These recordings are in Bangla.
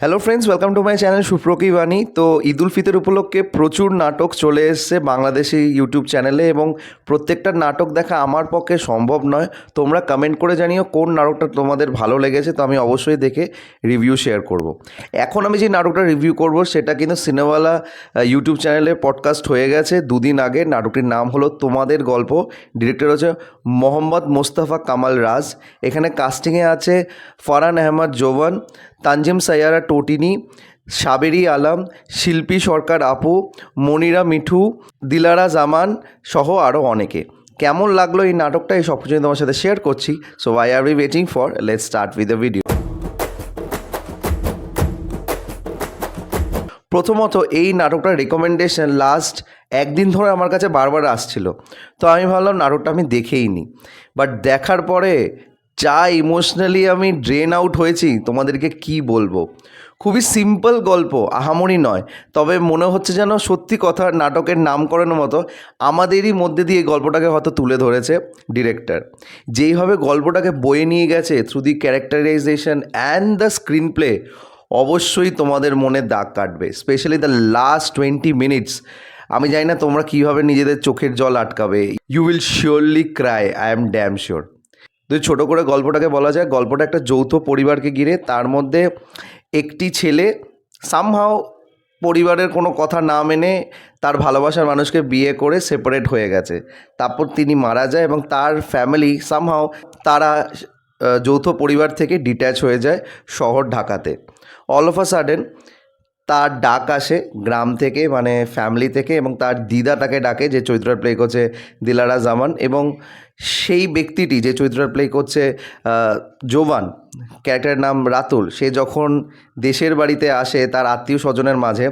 Hello friends, welcome to my channel সুপ্রকি বাণী। তো ঈদ উল ফিতর উপলক্ষে প্রচুর নাটক চলে এসছে বাংলাদেশি ইউটিউব চ্যানেলে এবং প্রত্যেকটা নাটক দেখা আমার পক্ষে সম্ভব নয়। তোমরা কমেন্ট করে জানিও কোন নাটকটা তোমাদের ভালো লেগেছে, তো আমি অবশ্যই দেখে রিভিউ শেয়ার করব। এখন আমি যে নাটকটা রিভিউ করব সেটা কিন্তু সিনেওয়ালা ইউটিউব চ্যানেলে পডকাস্ট হয়ে গেছে দুদিন আগে। নাটকটির নাম হলো তোমাদের গল্প। ডিরেক্টর হচ্ছে মোহাম্মদ মোস্তফা কামাল রাজ। এখানে কাস্টিংয়ে আছে ফারহান আহমদ জোবান, তানজিম সাইয়ারা টোটিনি, সাবেরি আলম, শিল্পী সরকার আপু, মনিরা মিঠু, দিলারা জামান সহ আরও অনেকে। কেমন লাগলো এই নাটকটা, এই সব কিছু তোমার সাথে শেয়ার করছি। So why are we waiting for, let's start with the video. প্রথমত এই নাটকটার রেকমেন্ডেশন লাস্ট একদিন ধরে আমার কাছে বারবার আসছিল, তো আমি ভাবলাম নাটকটা আমি দেখেই নিই। বাট দেখার পরে যা ইমোশনালি আমি ড্রেন আউট হয়েছি তোমাদেরকে কি বলবো। খুবই সিম্পল গল্প, আহামরি নয়, তবে মনে হচ্ছে যেন সত্যি কথা নাটকের নামকরণের মতো আমাদেরই মধ্যে দিয়ে গল্পটাকে হয়তো তুলে ধরেছে ডিরেক্টর। যেইভাবে গল্পটাকে বয়ে নিয়ে গেছে through the characterisation and the screen play, অবশ্যই তোমাদের মনে দাগ কাটবে। স্পেশালি দ্য লাস্ট 20 মিনিটস, আমি জানি না তোমরা কীভাবে নিজেদের চোখের জল আটকাবে। You will surely cry, I am damn sure. যদি ছোটো করে গল্পটাকে বলা যায়, গল্পটা একটা যৌথ পরিবারকে ঘিরে। তার মধ্যে একটি ছেলে সামহাও পরিবারের কোনো কথা না মেনে তার ভালোবাসার মানুষকে বিয়ে করে সেপারেট হয়ে গেছে। তারপর তিনি মারা যায় এবং তার ফ্যামিলি সামহাও তারা যৌথ পরিবার থেকে ডিট্যাচ হয়ে যায় শহর ঢাকাতে। অল অফ আ সাডেন তার ডাক আসে গ্রাম থেকে, মানে ফ্যামিলি থেকে, এবং তার দিদা তাকে ডাকে, যে চরিত্রটা প্লে করছে দিলারা জামান। এবং সেই ব্যক্তিটি যে চরিত্রটা প্লে করছে জোবান, ক্যারেক্টারের নাম রাতুল, সে যখন দেশের বাড়িতে আসে তার আত্মীয় স্বজনের মাঝে,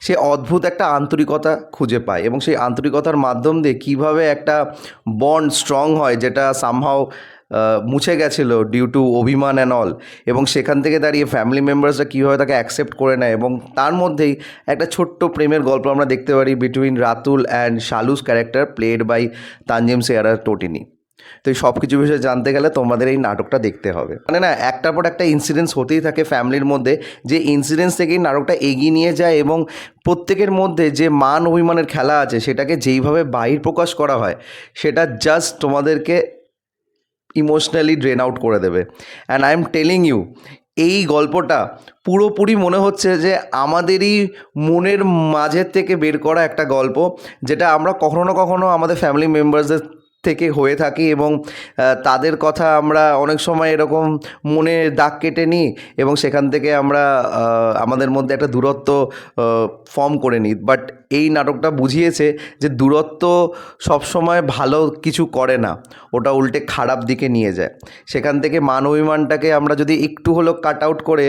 সে অদ্ভুত একটা আন্তরিকতা খুঁজে পায় এবং সেই আন্তরিকতার মাধ্যম দিয়ে কীভাবে একটা বন্ড স্ট্রং হয়, যেটা সামহাও মুছে গেছিলো ডিউ টু অভিমান অ্যান্ড অল। এবং সেখান থেকে দাঁড়িয়ে ফ্যামিলি মেম্বার্সরা কীভাবে তাকে অ্যাকসেপ্ট করে নেয়, এবং তার মধ্যেই একটা ছোট্ট প্রেমের গল্প আমরা দেখতে পারি between Ratul and Shalus character played by Tanzim Saiyara Totini. তো এই সব কিছু বিষয়ে জানতে গেলে তোমাদের এই নাটকটা দেখতে হবে। মানে না, একটার পর একটা ইনসিডেন্টস হতেই থাকে ফ্যামিলির মধ্যে, যে ইনসিডেন্টস থেকেই নাটকটা এগিয়ে নিয়ে যায় এবং প্রত্যেকের মধ্যে যে মান অভিমানের খেলা আছে সেটাকে যেইভাবে বাহির প্রকাশ করা হয় সেটা জাস্ট তোমাদেরকে ইমোশনালি ড্রেন আউট করে দেবে। And I am telling you, এই গল্পটা পুরোপুরি মনে হচ্ছে যে আমাদেরই মনের মাঝের থেকে বের করা একটা গল্প, যেটা আমরা কখনো না কখনো আমাদের ফ্যামিলি মেম্বার্সদের থেকে হয়ে থাকি এবং তাদের কথা আমরা অনেক সময় এরকম মনে দাগ কেটে নিই এবং সেখান থেকে আমরা আমাদের মধ্যে একটা দূরত্ব ফর্ম করে নিই। বাট এই নাটকটা বুঝিয়েছে যে দূরত্ব সবসময় ভালো কিছু করে না, ওটা উল্টে খারাপ দিকে নিয়ে যায়। সেখান থেকে মান অভিমানটাকে আমরা যদি একটু হলেও কাট আউট করে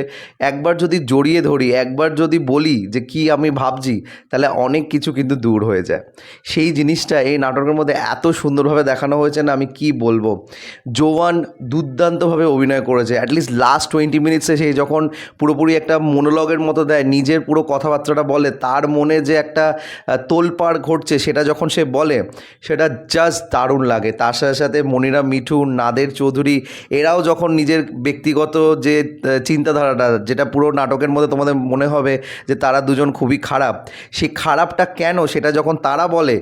একবার যদি জড়িয়ে ধরি, একবার যদি বলি যে কি আমি ভাবছি, তাহলে অনেক কিছু কিন্তু দূর হয়ে যায়। সেই জিনিসটা এই নাটকের মধ্যে এত সুন্দরভাবে দেখানো হয়েছে না, আমি কি বলবো। জোয়ান দুর্দান্তভাবে অভিনয় করেছে। অ্যাটলিস্ট লাস্ট 20 মিনিটসে সেই যখন পুরোপুরি একটা মোনোলগের মতো দেয়, নিজের পুরো কথাবার্তাটা বলে, তার মনে যে একটা তোলপাড় ঘটছে সেটা যখন সে বলে, সেটা জাস্ট দারুণ লাগে। তার সাথে সাথে মনিরা মিঠু, নাদের চৌধুরী, এরাও যখন নিজের ব্যক্তিগত যে চিন্তাধারাটা, যেটা পুরো নাটকের মধ্যে তোমাদের মনে হবে যে তারা দুজন খুবই খারাপ, সেই খারাপটা কেন সেটা যখন তারা বলে,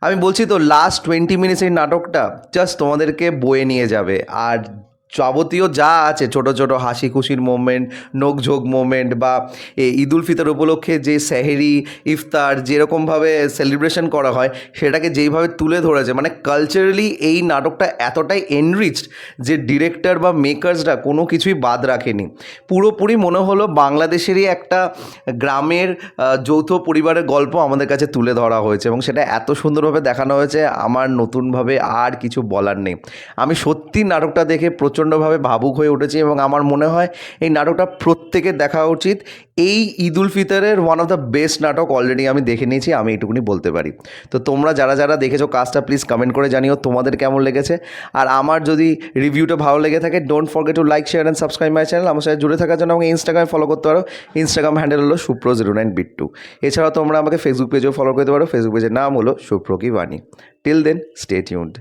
আমি বলছি তো লাস্ট 20 মিনিটস এই নাটকটা জাস্ট তোমাদেরকে বয়ে নিয়ে যাবে। আর যাবতীয় যা আছে ছোট ছোট হাসি খুশির মোমেন্ট, নোকঝোঁক মোমেন্ট, বা ঈদ উল ফিতর উপলক্ষে যে সেহেরি ইফতার যেরকমভাবে সেলিব্রেশন করা হয় সেটাকে যেইভাবে তুলে ধরেছে, মানে কালচারালি এই নাটকটা এতটাই এনরিচড যে ডিরেক্টর বা মেকার্সরা কোনো কিছুই বাদ রাখেনি। পুরোপুরি মনে হলো বাংলাদেশেরই একটা গ্রামের যৌথ পরিবারের গল্প আমাদের কাছে তুলে ধরা হয়েছে এবং সেটা এত সুন্দরভাবে দেখানো হয়েছে, আমার নতুনভাবে আর কিছু বলার নেই। আমি সত্যি নাটকটা দেখে প্রচণ্ডভাবে ভাবুক হয়ে উঠেছি এবং আমার মনে হয় এই নাটকটা প্রত্যেকের দেখা উচিত। এই ঈদ উল ফিতরের ওয়ান অফ দ্য বেস্ট নাটক অলরেডি আমি দেখে নিয়েছি, আমি এইটুকুনি বলতে পারি। তো তোমরা যারা যারা দেখেছো কাজটা প্লিজ কমেন্ট করে জানিও তোমাদের কেমন লেগেছে। আর আমার যদি রিভিউটা ভালো লেগে থাকে, don't forget to like, share and subscribe my channel. আমার সাথে জুড়ে থাকার জন্য আমাকে ইনস্টাগ্রামে ফলো করতে পারো। ইনস্টাগ্রাম হ্যান্ডেল হলো সুপ্রো09bit2। এছাড়াও তোমরা আমাকে ফেসবুক পেজেও ফলো করতে পারো। ফেসবুক পেজের নাম হলো সুপ্রকি বাণী। Till then, stay tuned.